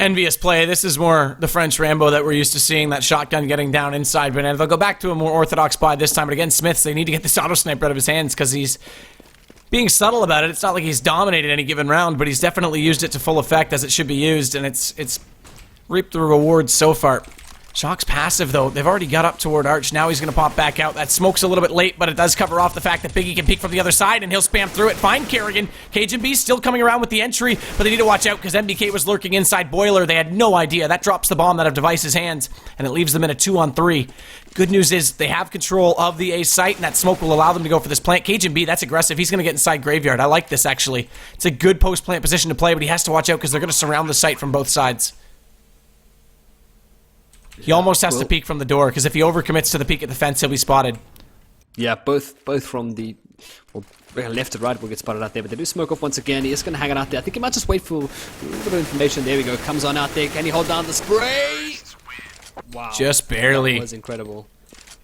EnvyUs play. This is more the French Rambo that we're used to seeing, that shotgun getting down inside. But they'll go back to a more orthodox buy this time. But again, Smith's, they need to get this auto sniper out of his hands because he's being subtle about it. It's not like he's dominated any given round, but he's definitely used it to full effect as it should be used, and it's reaped the rewards so far. Shock's passive, though. They've already got up toward Arch. Now he's going to pop back out. That smoke's a little bit late, but it does cover off the fact that Biggie can peek from the other side, and he'll spam through it. Find Kerrigan. Cajun B still coming around with the entry, but they need to watch out because MBK was lurking inside Boiler. They had no idea. That drops the bomb out of Device's hands, and it leaves them in a 2-on-3. Good news is they have control of the A site, and that smoke will allow them to go for this plant. Cajun B, that's aggressive. He's going to get inside Graveyard. I like this, actually. It's a good post-plant position to play, but he has to watch out because they're going to surround the site from both sides. He almost has to peek from the door, because if he overcommits to the peek at the fence, he'll be spotted. Yeah, both from the well, left to right will get spotted out there, but they do smoke off once again. He is going to hang it out there. I think he might just wait for a little bit of information. There we go. Comes on out there. Can he hold down the spray? Wow. Just barely. That was incredible.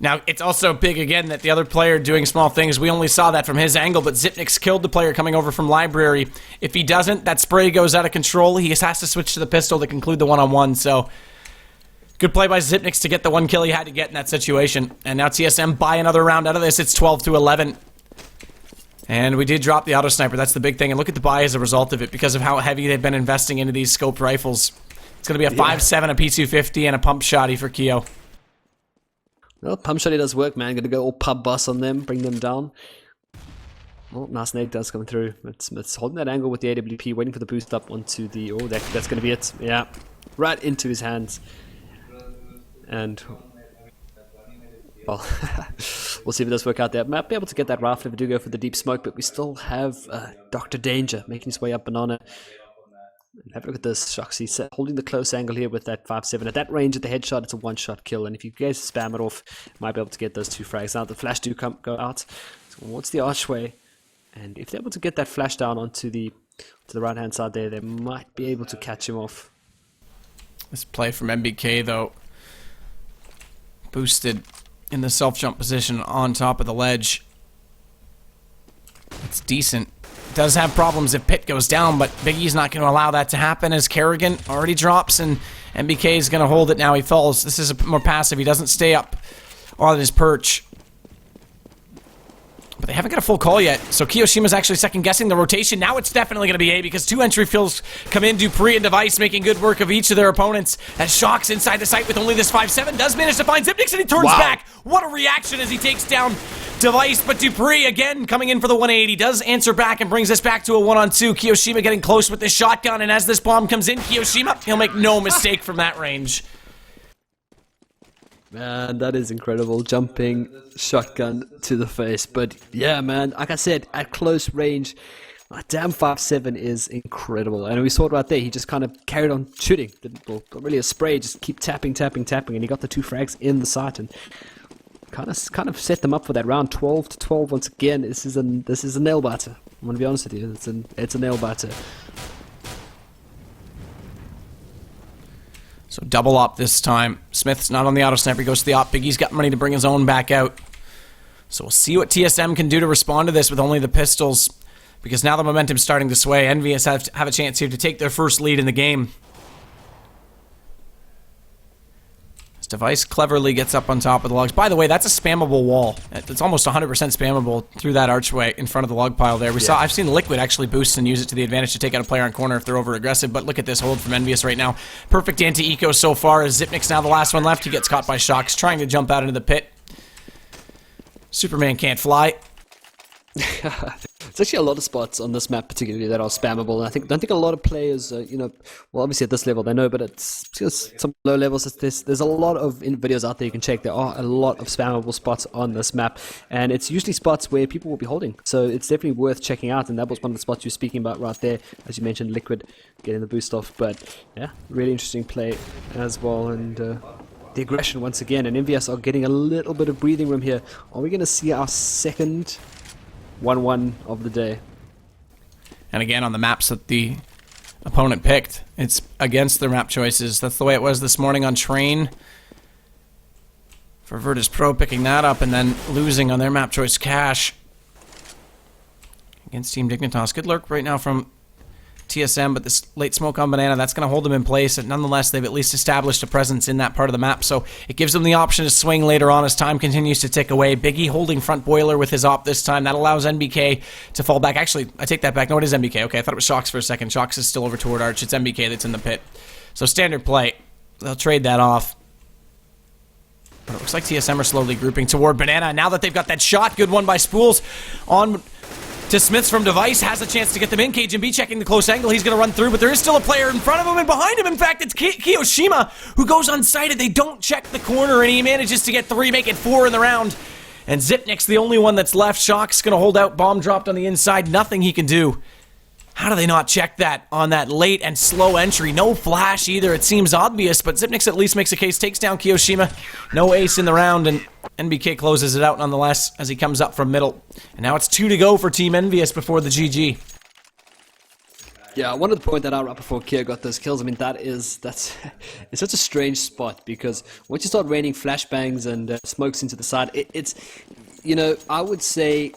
Now, it's also big again that the other player doing small things. We only saw that from his angle, but Zipnik's killed the player coming over from Library. If he doesn't, that spray goes out of control. He has to switch to the pistol to conclude the one-on-one, so good play by Zipniks to get the one kill he had to get in that situation. And now TSM buy another round out of this. It's 12-11. And we did drop the auto sniper. That's the big thing. And look at the buy as a result of it because of how heavy they've been investing into these scoped rifles. It's going to be a 5.7, a P250, and a pump shotty for Keo. Well, pump shotty does work, man. Going to go all pub boss on them, bring them down. Oh, nice nade does come through. It's holding that angle with the AWP, waiting for the boost up onto the... Oh, that's going to be it. Yeah, right into his hands. And... well, we'll see if it does work out there. Might be able to get that rifle if we do go for the deep smoke, but we still have Dr. Danger making his way up Banana. Have a look at this. Shox, he's holding the close angle here with that 5.7. At that range, at the headshot, it's a one-shot kill. And if you guys spam it off, might be able to get those 2 frags. Now, the flash do go out towards the archway. And if they're able to get that flash down onto the right-hand side there, they might be able to catch him off. This play from MBK, though, boosted in the self-jump position on top of the ledge. It's decent. Does have problems if Pit goes down, but Biggie's not going to allow that to happen as Kerrigan already drops and MBK is going to hold it now. He falls. This is a more passive. He doesn't stay up on his perch. But they haven't got a full call yet, so Kiyoshima's actually second-guessing the rotation. Now it's definitely going to be A because 2 entry fills come in. Dupree and Device making good work of each of their opponents. As Shox inside the site with only this 5.7 does manage to find Zipniks and he turns back. What a reaction as he takes down Device, but Dupree again coming in for the 180 does answer back and brings us back to a 1-on-2. Kiyoshima getting close with this shotgun, and as this bomb comes in, Kiyoshima, he'll make no mistake from that range. Man, that is incredible. Jumping shotgun to the face. But yeah, man, like I said, at close range, that damn 5.7 is incredible. And we saw it right there. He just kind of carried on shooting. Not really a spray, just keep tapping. And he got the 2 frags in the sight and kind of set them up for that round. 12-12 once again. This is a nail biter. I'm going to be honest with you. It's a nail biter. So double op this time. Smith's not on the auto sniper. He goes to the op. Biggie's got money to bring his own back out. So we'll see what TSM can do to respond to this with only the pistols. Because now the momentum's starting to sway. EnvyUs have a chance here to take their first lead in the game. This Device cleverly gets up on top of the logs. By the way, that's a spammable wall. It's almost 100% spammable through that archway in front of the log pile there. I've seen Liquid actually boost and use it to the advantage to take out a player on corner if they're over aggressive. But look at this hold from EnvyUs right now. Perfect anti-eco so far as Zipnik's now the last one left. He gets caught by Shox trying to jump out into the pit. Superman can't fly. There's actually a lot of spots on this map particularly that are spammable, and I don't think a lot of players, well, obviously at this level they know, but it's just some low levels. There's a lot of videos out there you can check. There are a lot of spammable spots on this map, and it's usually spots where people will be holding, so it's definitely worth checking out, and that was one of the spots you're speaking about right there, as you mentioned, Liquid getting the boost off. But yeah, really interesting play as well, and the aggression once again, and EnvyUs are getting a little bit of breathing room here. Are we going to see our second 1-1 of the day? And again, on the maps that the opponent picked, it's against their map choices. That's the way it was this morning on Train. For Virtus Pro picking that up and then losing on their map choice Cash. Against Team Dignitas. Good lurk right now from TSM, but this late smoke on Banana, that's going to hold them in place. And nonetheless, they've at least established a presence in that part of the map, so it gives them the option to swing later on as time continues to tick away. Biggie holding front boiler with his op this time. That allows NBK to fall back. Actually, I take that back. No, it is MBK. Okay, I thought it was Shox for a second. Shox is still over toward Arch. It's MBK that's in the pit. So standard play. They'll trade that off. But it looks like TSM are slowly grouping toward Banana. Now that they've got that shot, good one by Spools on to Smiths from Device, has a chance to get them in. KJB checking the close angle. He's going to run through, but there is still a player in front of him and behind him. In fact, it's Kiyoshima who goes unsighted. They don't check the corner, and he manages to get 3, make it 4 in the round. And Zipnik's the only one that's left. Shock's going to hold out. Bomb dropped on the inside. Nothing he can do. How do they not check that on that late and slow entry? No flash either. It seems obvious, but Xyp9x at least makes a case, takes down Kiyoshima. No ace in the round, and NBK closes it out nonetheless as he comes up from middle. And now it's 2 to go for Team EnvyUs before the GG. Yeah, I wanted to point that out right before Kia got those kills. I mean, it's such a strange spot because once you start raining flashbangs and smokes into the side, it's, you know, I would say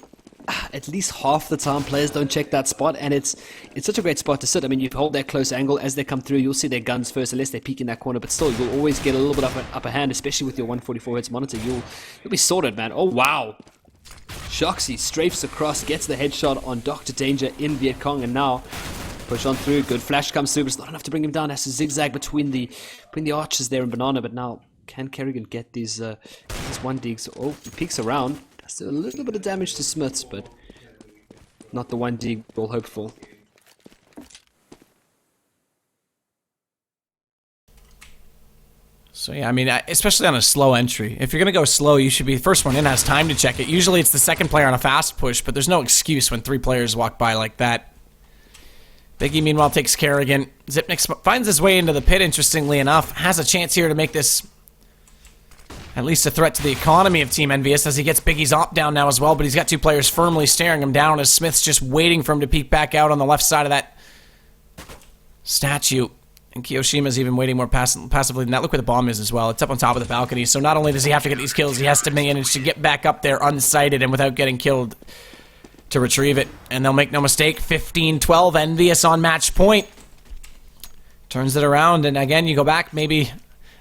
at least half the time players don't check that spot, and it's such a great spot to sit. I mean, you hold that close angle as they come through, you'll see their guns first unless they peek in that corner, but still you'll always get a little bit of an upper hand, especially with your 144 Hz monitor. You'll be sorted, man. Oh wow, Shoxy strafes across, gets the headshot on Dr. Danger in Viet Cong, and now push on through. Good flash comes through, but it's not enough to bring him down. Has to zigzag between the archers there in Banana, but now can Kerrigan get these one digs? Oh, he peeks around. Does a little bit of damage to Smiths, but not the one dig we'll hope for. So yeah, I mean, especially on a slow entry. If you're going to go slow, you should be the first one in, has time to check it. Usually it's the second player on a fast push, but there's no excuse when 3 players walk by like that. Biggie, meanwhile, takes Kerrigan. Xyp9x finds his way into the pit, interestingly enough. Has a chance here to make this at least a threat to the economy of Team EnvyUs as he gets Biggie's op down now as well, but he's got 2 players firmly staring him down as Smith's just waiting for him to peek back out on the left side of that statue. And Kiyoshima's even waiting more passively than that. Look where the bomb is as well. It's up on top of the balcony, so not only does he have to get these kills, he has to manage to get back up there unsighted and without getting killed to retrieve it. And they'll make no mistake, 15-12, EnvyUs on match point. Turns it around, and again, you go back, maybe,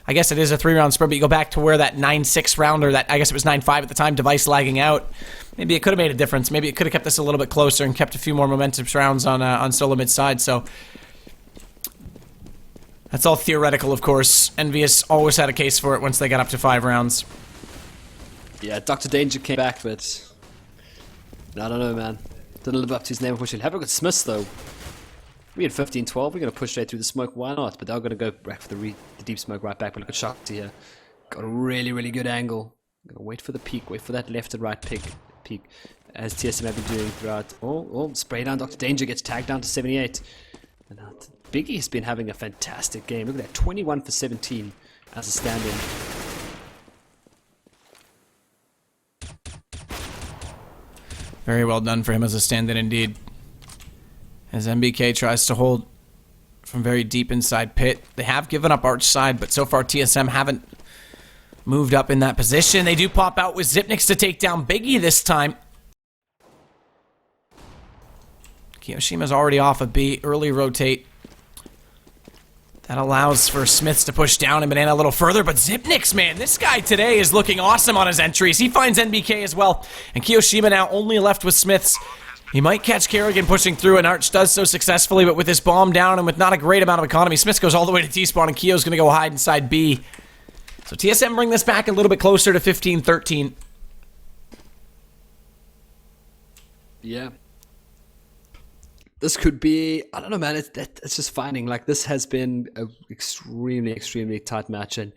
I guess it is a 3-round spread, but you go back to where that 9-6 round, or that, I guess it was 9-5 at the time, device lagging out. Maybe it could have made a difference. Maybe it could have kept this a little bit closer and kept a few more momentum rounds on SoloMid's side, so that's all theoretical, of course. EnvyUs always had a case for it once they got up to 5 rounds. Yeah, Dr. Danger came back, but I don't know, man. Didn't live up to his name, unfortunately. Have a good Smiths, though. We had 15-12. We're going to push straight through the smoke. Why not? But they're going to go back for the deep smoke right back. But look at Shoxy here. Got a really, really good angle. Going to wait for the peek. Wait for that left and right peek. As TSM have been doing throughout. Oh, spray down. Dr. Danger gets tagged down to 78. And Biggie has been having a fantastic game. Look at that. 21 for 17 as a stand-in. Very well done for him as a stand-in indeed. As MBK tries to hold from very deep inside pit. They have given up arch side, but so far TSM haven't moved up in that position. They do pop out with Xyp9x to take down Biggie this time. Kiyoshima's already off of B. Early rotate. That allows for Smiths to push down and Banana a little further, but Xyp9x, man, this guy today is looking awesome on his entries. He finds NBK as well, and Kiyoshima now only left with Smiths. He might catch Kerrigan pushing through, and Arch does so successfully, but with this bomb down and with not a great amount of economy, Smiths goes all the way to T-spawn, and Kiyo's going to go hide inside B. So TSM bring this back a little bit closer to 15-13. Yeah. This could be, I don't know, man, it's just finding, like, this has been an extremely, extremely tight match, and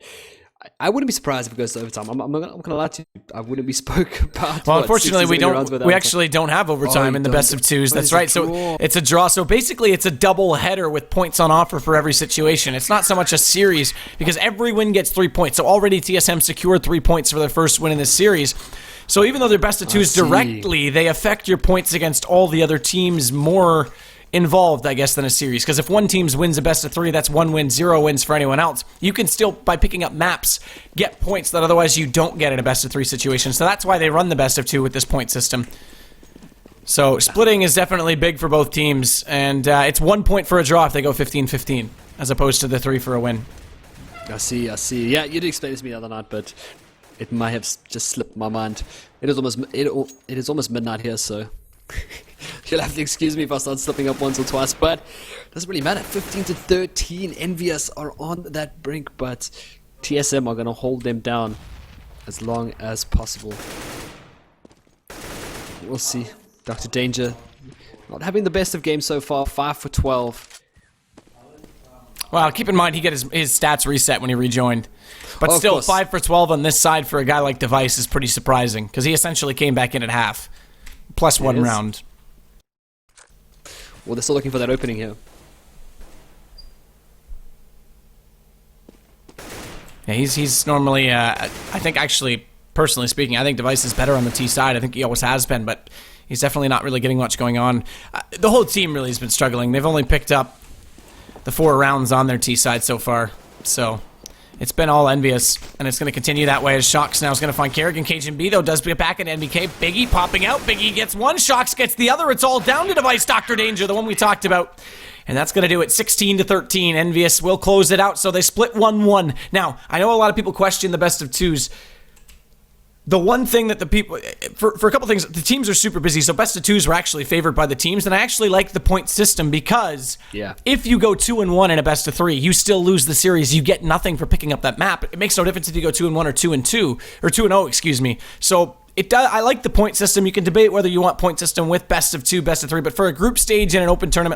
I wouldn't be surprised if it goes to overtime. I'm gonna lie to you. I wouldn't be spoke about. Well, unfortunately, we actually don't have overtime in the best of 2s. That's right. So it's a draw. So basically, it's a double header with points on offer for every situation. It's not so much a series because every win gets 3 points. So already TSM secured 3 points for their first win in this series. So even though they're best of 2s directly, they affect your points against all the other teams more involved, I guess, than a series. Because if one team wins a best of 3, that's 1 win, 0 wins for anyone else. You can still, by picking up maps, get points that otherwise you don't get in a best of 3 situation. So that's why they run the best of 2 with this point system. So splitting is definitely big for both teams, and it's 1 point for a draw if they go 15-15, as opposed to the 3 for a win. I see. Yeah, you did explain this to me the other night, but it might have just slipped my mind. It is almost midnight here, so you'll have to excuse me if I start slipping up once or twice, but it doesn't really matter. 15-13, EnvyUs are on that brink, but TSM are going to hold them down as long as possible. We'll see. Dr. Danger not having the best of games so far, 5 for 12. Well, keep in mind he got his stats reset when he rejoined. But still, 5 for 12 on this side for a guy like Device is pretty surprising, because he essentially came back in at half. Plus 1 round. Well, they're still looking for that opening here. Yeah, he's normally, I think actually, personally speaking, I think Device is better on the T side. I think he always has been, but he's definitely not really getting much going on. The whole team really has been struggling. They've only picked up the 4 rounds on their T side so far, so it's been all EnvyUs, and it's going to continue that way as Shox now is going to find Kerrigan. Cajun B, though, does get back at NBK. Biggie popping out. Biggie gets one. Shox gets the other. It's all down to Device. Dr. Danger, the one we talked about. And that's going to do it 16-13. EnvyUs will close it out, so they split 1-1. Now, I know a lot of people question the best of twos. The one thing that the people, for a couple things, the teams are super busy, so best of twos were actually favored by the teams, and I actually like the point system because if you go 2-1 in a best of 3, you still lose the series. You get nothing for picking up that map. It makes no difference if you go 2-1 or 2-2, or 2-0, excuse me. So it does. I like the point system. You can debate whether you want point system with best of 2, best of 3, but for a group stage in an open tournament like